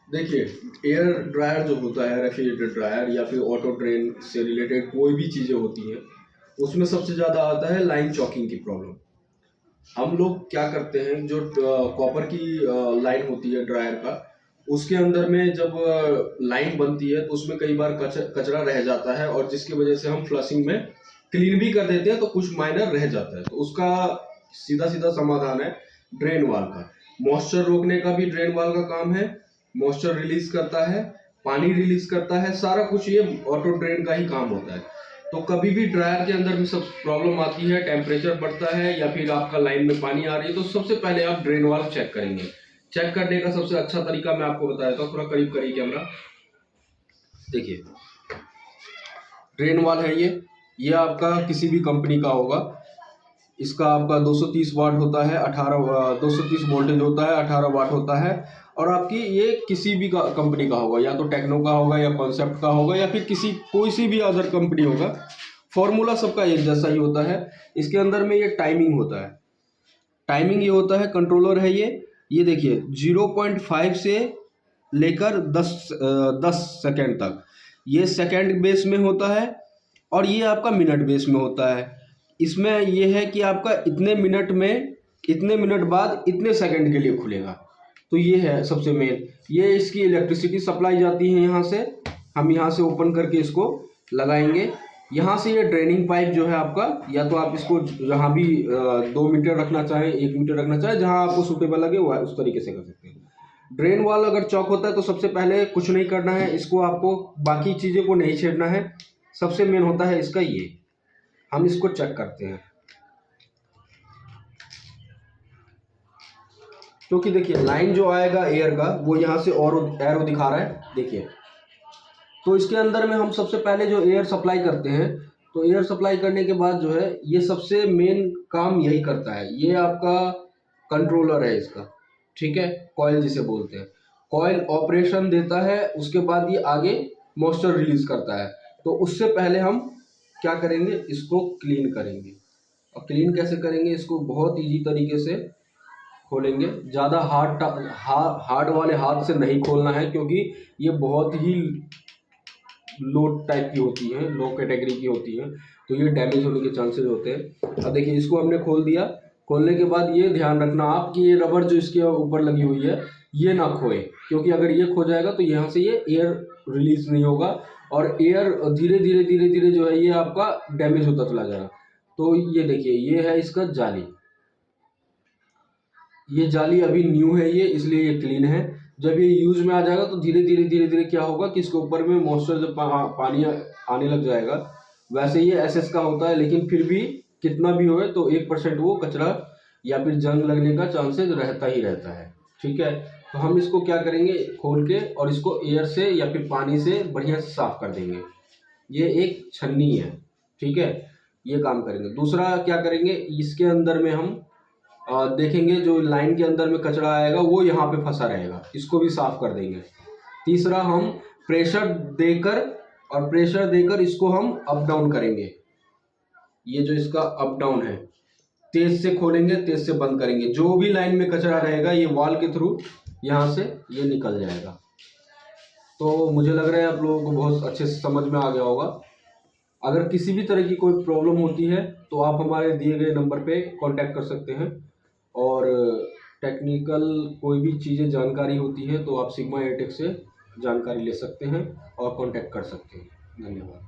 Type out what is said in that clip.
देखिए, air dryer जो होता है, रेफ्रिजरेटर ड्रायर या फिर ऑटो ड्रेन से रिलेटेड कोई भी चीज़ें होती हैं, उसमें सबसे ज़्यादा आता है लाइन चॉकिंग की प्रॉब्लम। हम लोग क्या करते हैं, जो कॉपर की लाइन होती है ड्रायर का, उसके अंदर में जब लाइन बनती है तो उसमें कई बार कचरा रह जाता है, और जिसकी वजह से हम फ्लशिंग में क्लीन भी कर देते हैं तो कुछ माइनर रह जाता है। तो उसका सीधा सीधा समाधान है ड्रेन वाल का। मॉइस्चर रोकने का भी ड्रेन वाल का काम है, मॉइस्चर रिलीज करता है, पानी रिलीज करता है, सारा कुछ ये ऑटो ड्रेन का ही काम होता है। तो कभी भी ड्रायर के अंदर भी सब प्रॉब्लम आती है, टेम्परेचर बढ़ता है या फिर आपका लाइन में पानी आ रही है, तो सबसे पहले आप ड्रेन वाल्व चेक करेंगे। चेक करने का सबसे अच्छा तरीका मैं आपको बता देता हूँ, थोड़ा करीब करिए कैमरा। देखिए, ड्रेन वाल्व है ये आपका किसी भी कंपनी का होगा। इसका आपका 230 वाट होता है, 230 वोल्टेज होता है, 18 वाट होता है। और आपकी ये किसी भी कंपनी का होगा, या तो टेक्नो का होगा या कॉन्सेप्ट का होगा या फिर कोई सी भी अदर कंपनी होगा। फॉर्मूला सबका एक जैसा ही होता है। इसके अंदर में ये टाइमिंग होता है, टाइमिंग ये होता है, कंट्रोलर है ये देखिए 0.5 से लेकर 10 सेकेंड तक ये सेकेंड बेस में होता है, और ये आपका मिनट बेस में होता है। इसमें ये है कि आपका इतने मिनट में, इतने मिनट बाद इतने सेकंड के लिए खुलेगा। तो ये है सबसे मेन। ये इसकी इलेक्ट्रिसिटी सप्लाई जाती है यहाँ से, हम यहाँ से ओपन करके इसको लगाएंगे। यहाँ से ये ड्रेनिंग पाइप जो है आपका, या तो आप इसको जहाँ भी 2 मीटर रखना चाहें, 1 मीटर रखना चाहें, जहाँ आपको सूटेबल लगे वो उस तरीके से कर सकते हैं। ड्रेन वाल अगर चौक होता है तो सबसे पहले कुछ नहीं करना है, इसको आपको बाकी चीज़ों को नहीं छेड़ना है। सबसे मेन होता है इसका ये, हम इसको चेक करते हैं। क्योंकि देखिए लाइन जो आएगा एयर का वो यहाँ से और एरो दिखा रहा है, देखिए। तो इसके अंदर में हम सबसे पहले जो एयर सप्लाई करते हैं, तो एयर सप्लाई करने के बाद जो है ये सबसे मेन काम यही करता है। ये आपका कंट्रोलर है इसका, ठीक है, कॉइल जिसे बोलते हैं। कॉइल ऑपरेशन देता है, उसके बाद ये आगे मॉइस्चर रिलीज करता है। तो उससे पहले हम क्या करेंगे, इसको क्लीन करेंगे। और क्लीन कैसे करेंगे, इसको बहुत इजी तरीके से खोलेंगे। ज़्यादा हार्ड वाले हाथ से नहीं खोलना है, क्योंकि ये बहुत ही लो टाइप की होती है, लो कैटेगरी की होती है, तो ये डैमेज होने के चांसेस होते हैं। अब देखिए इसको हमने खोल दिया। खोलने के बाद ये ध्यान रखना आप कि ये रबर जो इसके ऊपर लगी हुई है ये ना खोए, क्योंकि अगर ये खो जाएगा तो यहाँ से ये एयर रिलीज नहीं होगा, और एयर धीरे धीरे धीरे धीरे जो है ये आपका डैमेज होता चला जाएगा। तो ये देखिए ये है इसका जाली, ये जाली अभी न्यू है ये, इसलिए ये क्लीन है। जब ये यूज में आ जाएगा तो धीरे धीरे धीरे धीरे क्या होगा कि इसके ऊपर में मॉइस्चर जब पानी आने लग जाएगा। वैसे ये एसएस का होता है, लेकिन फिर भी कितना भी होए तो 1% वो कचरा या फिर जंग लगने का चांसेस रहता ही रहता है, ठीक है। तो हम इसको क्या करेंगे, खोल के और इसको एयर से या फिर पानी से बढ़िया से साफ कर देंगे। ये एक छन्नी है, ठीक है, ये काम करेंगे। दूसरा क्या करेंगे, इसके अंदर में हम देखेंगे जो लाइन के अंदर में कचरा आएगा वो यहाँ पे फंसा रहेगा, इसको भी साफ कर देंगे। तीसरा हम प्रेशर देकर इसको हम अप डाउन करेंगे। ये जो इसका अप डाउन है, तेज से खोलेंगे, तेज से बंद करेंगे। जो भी लाइन में कचरा रहेगा ये वॉल के थ्रू यहाँ से ये निकल जाएगा। तो मुझे लग रहा है आप लोगों को बहुत अच्छे से समझ में आ गया होगा। अगर किसी भी तरह की कोई प्रॉब्लम होती है तो आप हमारे दिए गए नंबर पे कांटेक्ट कर सकते हैं, और टेक्निकल कोई भी चीज़ें जानकारी होती है तो आप सिग्मा एटेक से जानकारी ले सकते हैं और कांटेक्ट कर सकते हैं। धन्यवाद।